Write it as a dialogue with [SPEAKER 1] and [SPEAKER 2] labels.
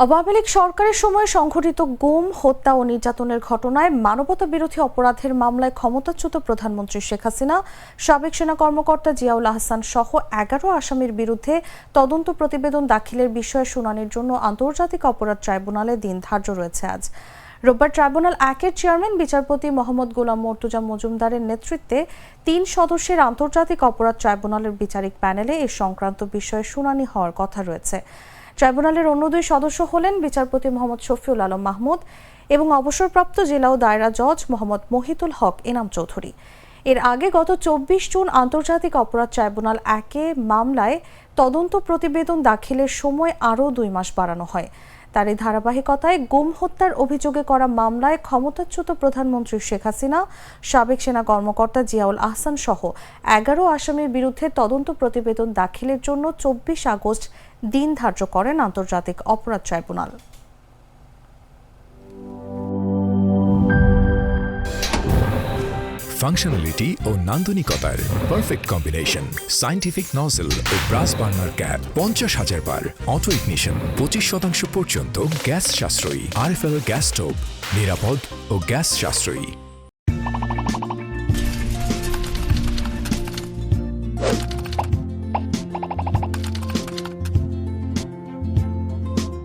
[SPEAKER 1] আওয়ামী লীগ সরকারের সময় সংঘটিত গুম, হত্যা ও নির্যাতনের ঘটনায় মানবতাবিরোধী অপরাধের মামলায় ক্ষমতাচ্যুত প্রধানমন্ত্রী শেখ হাসিনা, সাবেক সেনা কর্মকর্তা জিয়াউল আহসান সহ ১১ আসামির বিরুদ্ধে তদন্ত প্রতিবেদন দাখিলের বিষয়ে শুনানির জন্য আন্তর্জাতিক অপরাধ ট্রাইব্যুনালে দিন ধার্য রয়েছে আজ। রোববার ট্রাইব্যুনাল ১-এর চেয়ারম্যান বিচারপতি মোহাম্মদ গোলাম মর্তুজা মজুমদারের নেতৃত্বে ৩ সদস্যের আন্তর্জাতিক অপরাধ ট্রাইব্যুনালের বিচারিক প্যানেলে এ সংক্রান্ত বিষয়ে শুনানি হওয়ার কথা রয়েছে। ট্রাইব্যুনালের অন্য ২ সদস্য হলেন বিচারপতি মোহাম্মদ শফিউল আলম মাহমুদ এবং অবসরপ্রাপ্ত জেলা ও দায়রা জজ মোহাম্মদ মহিতুল হক এনাম চৌধুরী। এর আগে গত ২৪ জুন আন্তর্জাতিক অপরাধ ট্রাইব্যুনাল ১-এ মামলায় তদন্ত প্রতিবেদন দাখিলের সময় আরও ২ মাস বাড়ানো হয়। তার এই ধারাবাহিকতায় গুম হত্যার অভিযোগে করা মামলায় ক্ষমতাচ্যুত প্রধানমন্ত্রী শেখ হাসিনা, সাবেক সেনা কর্মকর্তা জিয়াউল আহসান সহ ১১ আসামির বিরুদ্ধে তদন্ত প্রতিবেদন দাখিলের জন্য ২৪ আগস্ট দিন ধার্য করেন আন্তর্জাতিক অপরাধ ট্রাইব্যুনাল।
[SPEAKER 2] ফাংশনালিটি ও নান্দনিকতার পারফেক্ট কম্বিনেশন, সায়েন্টিফিক নজল ও ব্রাস বার্নার ক্যাপ ৫০,০০০ বার, অটো ইগনিশন ২৫% পর্যন্ত গ্যাস সাশ্রয়ী, আরএফএল গ্যাস স্টোভ নিরাপদ ও গ্যাস সাশ্রয়ী।